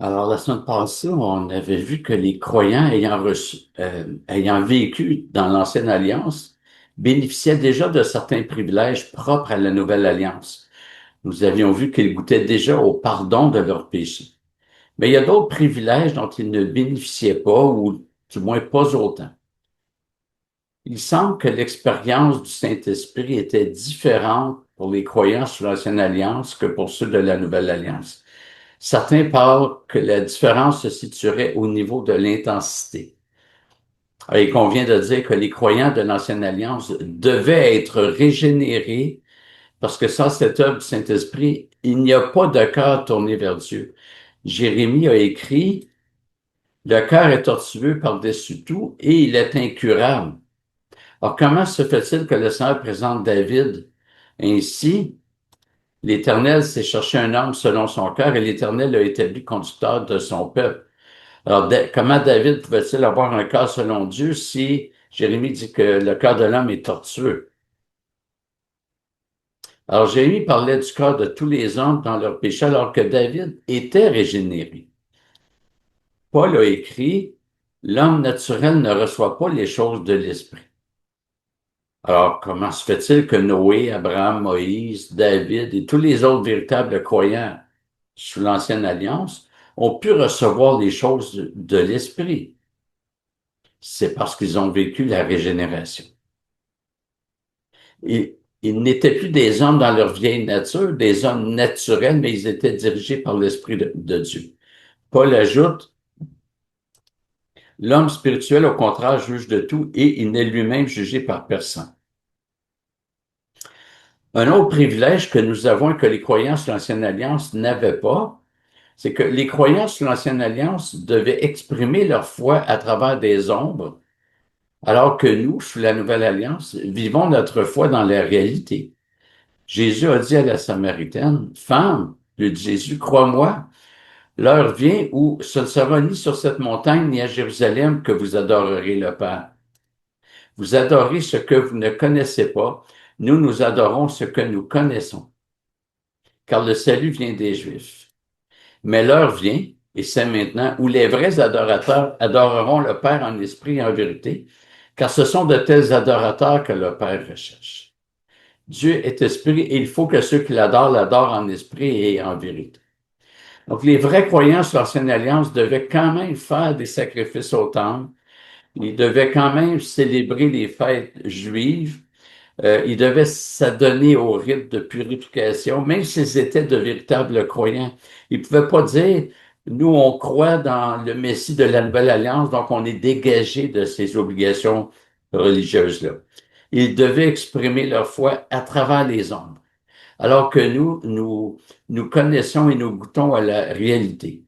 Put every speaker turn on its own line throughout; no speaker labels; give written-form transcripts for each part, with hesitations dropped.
Alors, la semaine passée, on avait vu que les croyants ayant vécu dans l'Ancienne Alliance bénéficiaient déjà de certains privilèges propres à la Nouvelle Alliance. Nous avions vu qu'ils goûtaient déjà au pardon de leurs péchés. Mais il y a d'autres privilèges dont ils ne bénéficiaient pas, ou du moins pas autant. Il semble que l'expérience du Saint-Esprit était différente pour les croyants sous l'Ancienne Alliance que pour ceux de la Nouvelle Alliance. Certains parlent que la différence se situerait au niveau de l'intensité. Il convient de dire que les croyants de l'Ancienne Alliance devaient être régénérés parce que sans cette œuvre du Saint-Esprit, il n'y a pas de cœur tourné vers Dieu. Jérémie a écrit, le cœur est tortueux par-dessus tout et il est incurable. Alors, comment se fait-il que le Seigneur présente David ainsi? L'Éternel s'est cherché un homme selon son cœur et l'Éternel l'a établi conducteur de son peuple. Alors, comment David pouvait-il avoir un cœur selon Dieu si Jérémie dit que le cœur de l'homme est tortueux? Alors, Jérémie parlait du cœur de tous les hommes dans leur péché alors que David était régénéré. Paul a écrit, l'homme naturel ne reçoit pas les choses de l'esprit. Alors, comment se fait-il que Noé, Abraham, Moïse, David et tous les autres véritables croyants sous l'Ancienne Alliance ont pu recevoir les choses de l'esprit? C'est parce qu'ils ont vécu la régénération. Ils n'étaient plus des hommes dans leur vieille nature, des hommes naturels, mais ils étaient dirigés par l'Esprit de Dieu. Paul ajoute, l'homme spirituel, au contraire, juge de tout et il n'est lui-même jugé par personne. Un autre privilège que nous avons et que les croyants sous l'Ancienne Alliance n'avaient pas, c'est que les croyants sous l'Ancienne Alliance devaient exprimer leur foi à travers des ombres, alors que nous, sous la Nouvelle Alliance, vivons notre foi dans la réalité. Jésus a dit à la Samaritaine, femme, lui dit Jésus, crois-moi, l'heure vient où ce ne sera ni sur cette montagne ni à Jérusalem que vous adorerez le Père. Vous adorez ce que vous ne connaissez pas. Nous adorons ce que nous connaissons, car le salut vient des Juifs. Mais l'heure vient, et c'est maintenant, où les vrais adorateurs adoreront le Père en esprit et en vérité, car ce sont de tels adorateurs que le Père recherche. Dieu est esprit et il faut que ceux qui l'adorent en esprit et en vérité. Donc, les vrais croyants sur l'Ancienne Alliance devaient quand même faire des sacrifices au temple. Ils devaient quand même célébrer les fêtes juives. Ils devaient s'adonner aux rites de purification, même s'ils étaient de véritables croyants. Ils ne pouvaient pas dire, nous, on croit dans le Messie de la Nouvelle Alliance, donc on est dégagé de ces obligations religieuses-là. Ils devaient exprimer leur foi à travers les ombres, alors que nous connaissons et nous goûtons à la réalité.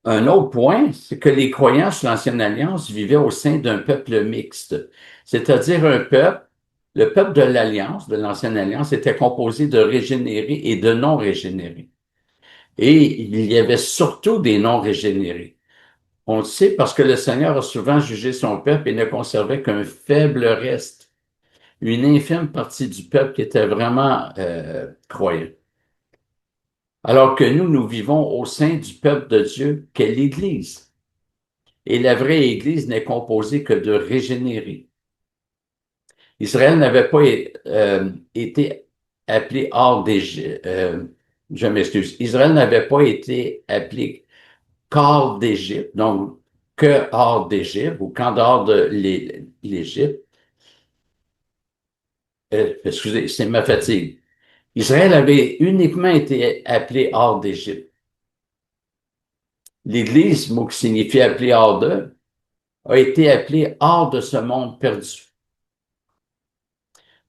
Un autre point, c'est que les croyants sous l'Ancienne Alliance vivaient au sein d'un peuple mixte, c'est-à-dire un peuple, le peuple de l'Alliance, de l'Ancienne Alliance, était composé de régénérés et de non-régénérés. Et il y avait surtout des non-régénérés. On le sait parce que le Seigneur a souvent jugé son peuple et ne conservait qu'un faible reste, une infime partie du peuple qui était vraiment croyant. Alors que nous vivons au sein du peuple de Dieu qu'est l'Église. Et la vraie Église n'est composée que de régénérés. Israël n'avait pas été appelé hors d'Égypte. Je m'excuse. Israël n'avait pas été appelé qu'hors d'Égypte, donc que hors d'Égypte ou qu'en dehors de l'Égypte. Excusez, c'est ma fatigue. Israël avait uniquement été appelé hors d'Égypte. L'Église, mot qui signifie appelé hors de, a été appelé hors de ce monde perdu.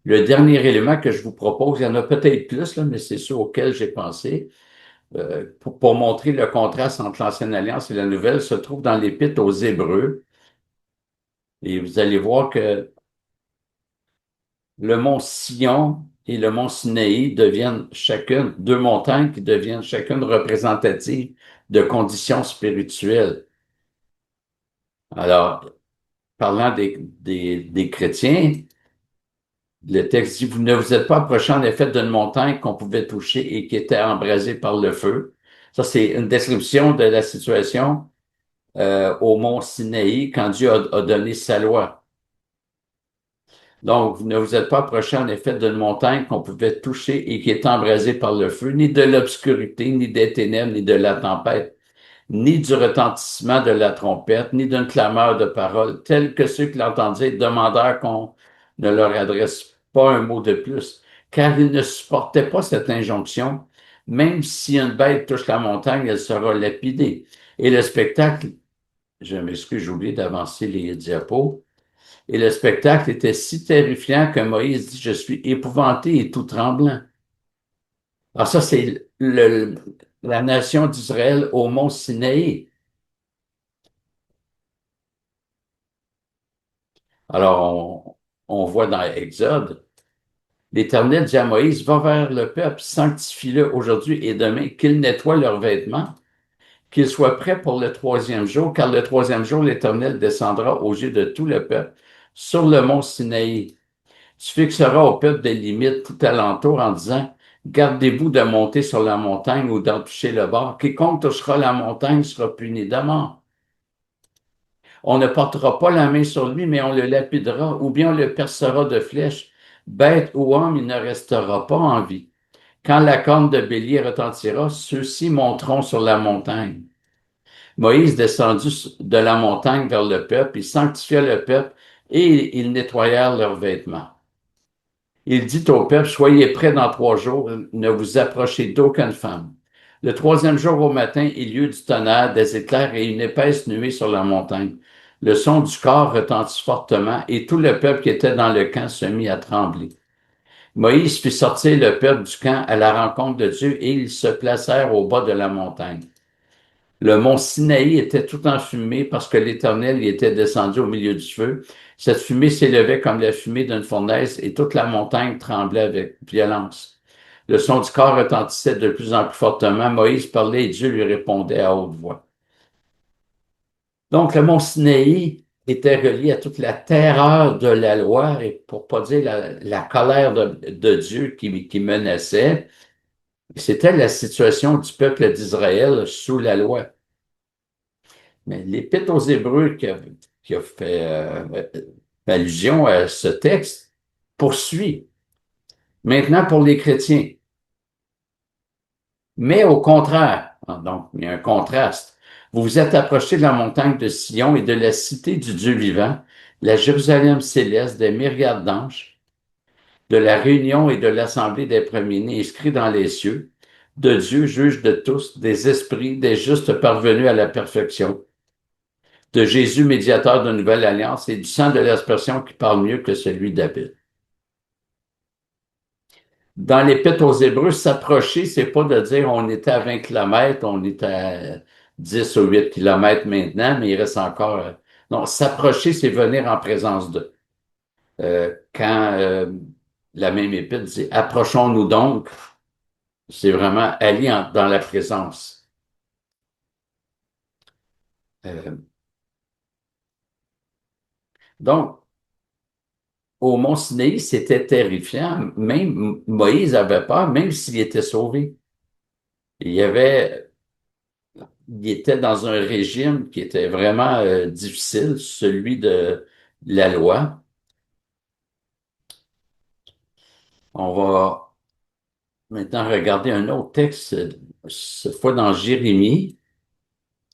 Le dernier élément que je vous propose, il y en a peut-être plus, là, mais c'est ceux auxquels j'ai pensé, pour montrer le contraste entre l'Ancienne Alliance et la Nouvelle, se trouve dans l'Épître aux Hébreux. Et vous allez voir que le mont Sion et le mont Sinaï deviennent chacune deux montagnes qui deviennent chacune représentatives de conditions spirituelles. Alors, parlant des chrétiens, le texte dit, vous ne vous êtes pas approché en effet d'une montagne qu'on pouvait toucher et qui était embrasée par le feu. Ça, c'est une description de la situation au mont Sinaï quand Dieu a donné sa loi. Donc, vous ne vous êtes pas approché en effet d'une montagne qu'on pouvait toucher et qui est embrasée par le feu, ni de l'obscurité, ni des ténèbres, ni de la tempête, ni du retentissement de la trompette, ni d'une clameur de parole, tels que ceux qui l'entendaient demandèrent qu'on ne leur adresse pas un mot de plus, car ils ne supportaient pas cette injonction. Même si une bête touche la montagne, elle sera lapidée. Et le spectacle, je m'excuse, j'ai oublié d'avancer les diapos. Et le spectacle était si terrifiant que Moïse dit, je suis épouvanté et tout tremblant. Alors ça, c'est la nation d'Israël au mont Sinaï. Alors, on voit dans Exode, l'Éternel dit à Moïse, va vers le peuple, sanctifie-le aujourd'hui et demain, qu'il nettoie leurs vêtements, qu'il soit prêt pour le troisième jour, car le troisième jour, l'Éternel descendra aux yeux de tout le peuple sur le mont Sinaï. Tu fixeras au peuple des limites tout alentour en disant, gardez-vous de monter sur la montagne ou d'en toucher le bord. Quiconque touchera la montagne sera puni de mort. On ne portera pas la main sur lui, mais on le lapidera, ou bien on le percera de flèches. Bête ou homme, il ne restera pas en vie. Quand la corne de bélier retentira, ceux-ci monteront sur la montagne. Moïse descendit de la montagne vers le peuple, il sanctifia le peuple et ils nettoyèrent leurs vêtements. Il dit au peuple, soyez prêts dans 3 jours, ne vous approchez d'aucune femme. Le troisième jour au matin, il y eut du tonnerre, des éclairs et une épaisse nuée sur la montagne. Le son du corps retentit fortement et tout le peuple qui était dans le camp se mit à trembler. Moïse fit sortir le peuple du camp à la rencontre de Dieu et ils se placèrent au bas de la montagne. Le mont Sinaï était tout enfumé parce que l'Éternel y était descendu au milieu du feu. Cette fumée s'élevait comme la fumée d'une fournaise et toute la montagne tremblait avec violence. Le son du corps retentissait de plus en plus fortement. Moïse parlait et Dieu lui répondait à haute voix. Donc, le mont Sinaï était relié à toute la terreur de la loi et pour pas dire la colère de Dieu qui menaçait. C'était la situation du peuple d'Israël sous la loi. Mais l'Épître aux Hébreux qui a fait allusion à ce texte poursuit. Maintenant pour les chrétiens. Mais au contraire, donc il y a un contraste. Vous vous êtes approchés de la montagne de Sion et de la cité du Dieu vivant, la Jérusalem céleste des myriades d'anges, de la réunion et de l'assemblée des premiers-nés inscrits dans les cieux, de Dieu juge de tous, des esprits, des justes parvenus à la perfection, de Jésus, médiateur de nouvelle alliance, et du sang de l'aspersion qui parle mieux que celui d'Abel. Dans l'Épître aux Hébreux, s'approcher, c'est pas de dire on était à 20 kilomètres, on est à 10 ou 8 kilomètres maintenant, mais il reste encore. Non, s'approcher, c'est venir en présence d'eux. Quand la même Épître dit approchons-nous donc, c'est vraiment aller dans la présence. Euh, donc, au mont Sinaï, c'était terrifiant. Même Moïse avait peur, même s'il était sauvé. Il y avait, il était dans un régime qui était vraiment difficile, celui de la loi. On va maintenant regarder un autre texte, cette fois dans Jérémie.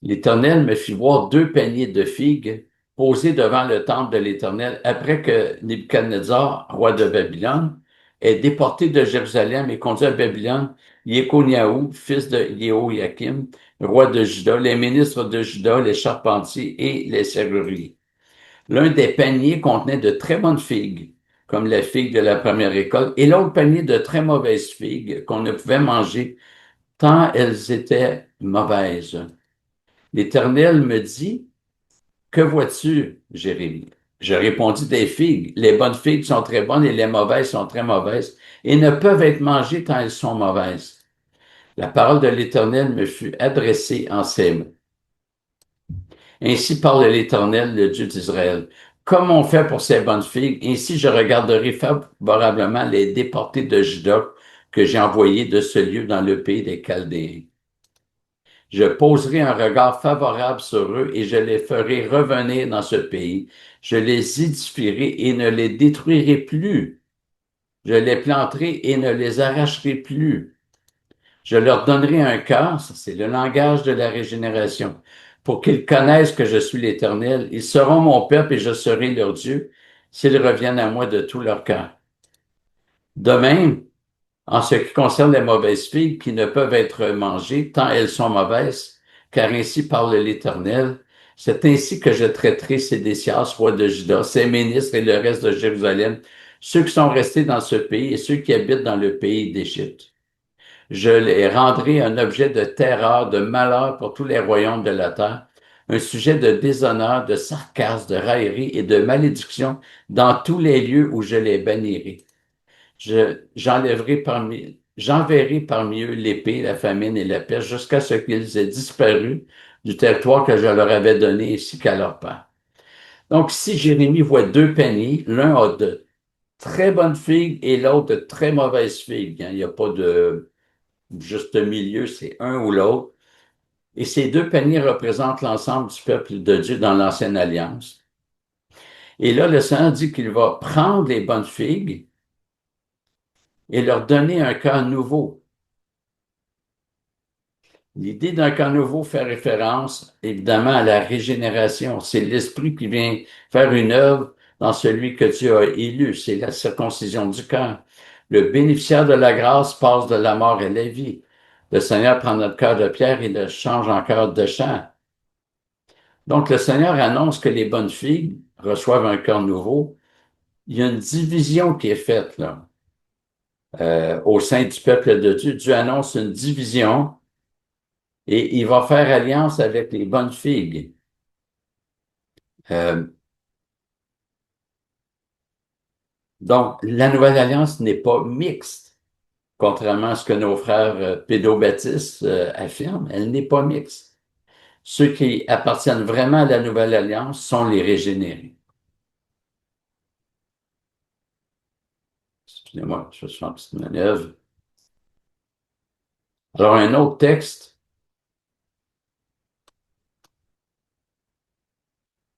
L'Éternel me fit voir 2 paniers de figues posés devant le temple de l'Éternel après que Nebuchadnezzar, roi de Babylone, ait déporté de Jérusalem et conduit à Babylone Yéconiaou, fils de Jéhoïakim, roi de Juda, les ministres de Juda, les charpentiers et les serruriers. L'un des paniers contenait de très bonnes figues, comme la figue de la première récolte, et l'autre panier de très mauvaises figues qu'on ne pouvait manger tant elles étaient mauvaises. L'Éternel me dit, que vois-tu, Jérémie? Je répondis, des figues. Les bonnes figues sont très bonnes et les mauvaises sont très mauvaises et ne peuvent être mangées tant elles sont mauvaises. La parole de l'Éternel me fut adressée en ces mots. Ainsi parle l'Éternel, le Dieu d'Israël. Comme on fait pour ces bonnes figues, ainsi je regarderai favorablement les déportés de Juda que j'ai envoyés de ce lieu dans le pays des Chaldéens. Je poserai un regard favorable sur eux et je les ferai revenir dans ce pays. Je les édifierai et ne les détruirai plus. Je les planterai et ne les arracherai plus. Je leur donnerai un cœur, ça, c'est le langage de la régénération, pour qu'ils connaissent que je suis l'Éternel. Ils seront mon peuple et je serai leur Dieu, s'ils reviennent à moi de tout leur cœur. De même, en ce qui concerne les mauvaises figues qui ne peuvent être mangées, tant elles sont mauvaises, car ainsi parle l'Éternel, c'est ainsi que je traiterai Sédécias, roi de Juda, ses ministres et le reste de Jérusalem, ceux qui sont restés dans ce pays et ceux qui habitent dans le pays d'Égypte. Je les rendrai un objet de terreur, de malheur pour tous les royaumes de la terre, un sujet de déshonneur, de sarcasme, de raillerie et de malédiction dans tous les lieux où je les bannirai. J'enverrai parmi eux l'épée, la famine et la peste jusqu'à ce qu'ils aient disparu du territoire que je leur avais donné ainsi qu'à leur père. Donc, si Jérémie voit deux paniers, l'un a de très bonnes figues et l'autre de très mauvaises figues, hein. Il n'y a pas de juste milieu, c'est un ou l'autre. Et ces deux paniers représentent l'ensemble du peuple de Dieu dans l'Ancienne Alliance. Et là, le Seigneur dit qu'il va prendre les bonnes figues et leur donner un cœur nouveau. L'idée d'un cœur nouveau fait référence évidemment à la régénération. C'est l'Esprit qui vient faire une œuvre dans celui que Dieu a élu. C'est la circoncision du cœur. Le bénéficiaire de la grâce passe de la mort à la vie. Le Seigneur prend notre cœur de pierre et le change en cœur de chair. Donc le Seigneur annonce que les bonnes filles reçoivent un cœur nouveau. Il y a une division qui est faite là, au sein du peuple de Dieu. Dieu annonce une division et il va faire alliance avec les bonnes figues. Euh, donc, la nouvelle alliance n'est pas mixte, contrairement à ce que nos frères pédobaptistes affirment. Elle n'est pas mixte. Ceux qui appartiennent vraiment à la nouvelle alliance sont les régénérés. Excusez-moi, je fais une petite manœuvre. Alors, un autre texte,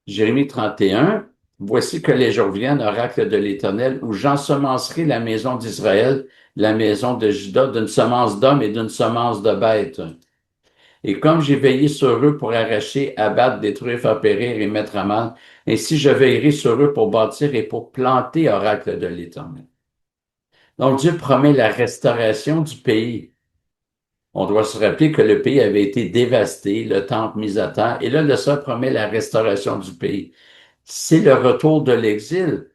Jérémie 31. Voici que les jours viennent, oracle de l'Éternel, où j'ensemencerai la maison d'Israël, la maison de Juda, d'une semence d'hommes et d'une semence de bêtes. Et comme j'ai veillé sur eux pour arracher, abattre, détruire, faire périr et mettre à mal, ainsi je veillerai sur eux pour bâtir et pour planter, oracle de l'Éternel. Donc Dieu promet la restauration du pays. On doit se rappeler que le pays avait été dévasté, le temple mis à terre, et là le Seigneur promet la restauration du pays. C'est le retour de l'exil,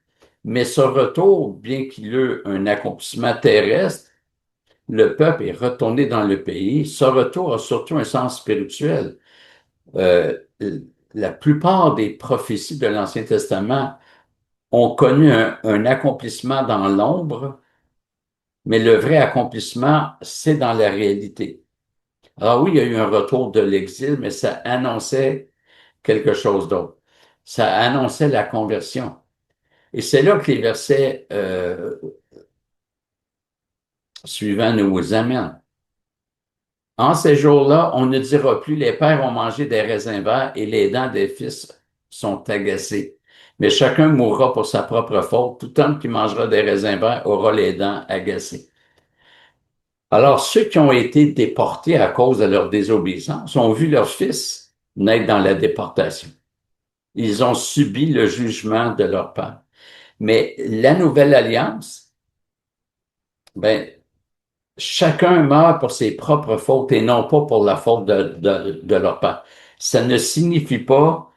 mais ce retour, bien qu'il ait un accomplissement terrestre, le peuple est retourné dans le pays. Ce retour a surtout un sens spirituel. Euh, la plupart des prophéties de l'Ancien Testament ont connu un accomplissement dans l'ombre, mais le vrai accomplissement, c'est dans la réalité. Alors oui, il y a eu un retour de l'exil, mais ça annonçait quelque chose d'autre. Ça annonçait la conversion. Et c'est là que les versets suivants nous amènent. En ces jours-là, on ne dira plus les pères ont mangé des raisins verts et les dents des fils sont agacées. Mais chacun mourra pour sa propre faute. Tout homme qui mangera des raisins verts aura les dents agacées. Alors, ceux qui ont été déportés à cause de leur désobéissance ont vu leurs fils naître dans la déportation. Ils ont subi le jugement de leur père. Mais la nouvelle alliance, ben, chacun meurt pour ses propres fautes et non pas pour la faute de leur père. Ça ne signifie pas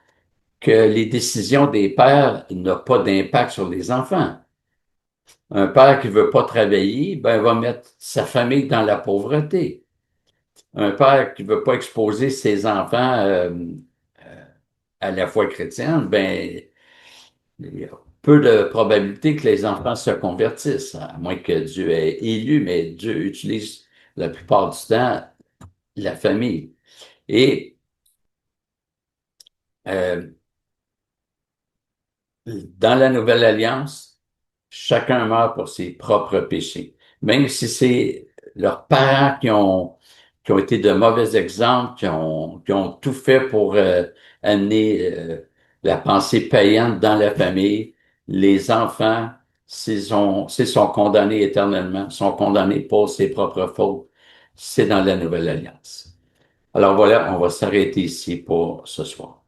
que les décisions des pères n'ont pas d'impact sur les enfants. Un père qui veut pas travailler, ben, va mettre sa famille dans la pauvreté. Un père qui veut pas exposer ses enfants à la foi chrétienne, ben, il y a peu de probabilité que les enfants se convertissent, à moins que Dieu ait élu, mais Dieu utilise la plupart du temps la famille. Et euh, dans la Nouvelle Alliance, chacun meurt pour ses propres péchés. Même si c'est leurs parents qui ont été de mauvais exemples, qui ont tout fait pour amener la pensée payante dans la famille. Les enfants, s'ils sont condamnés éternellement, sont condamnés pour ses propres fautes, c'est dans la Nouvelle Alliance. Alors voilà, on va s'arrêter ici pour ce soir.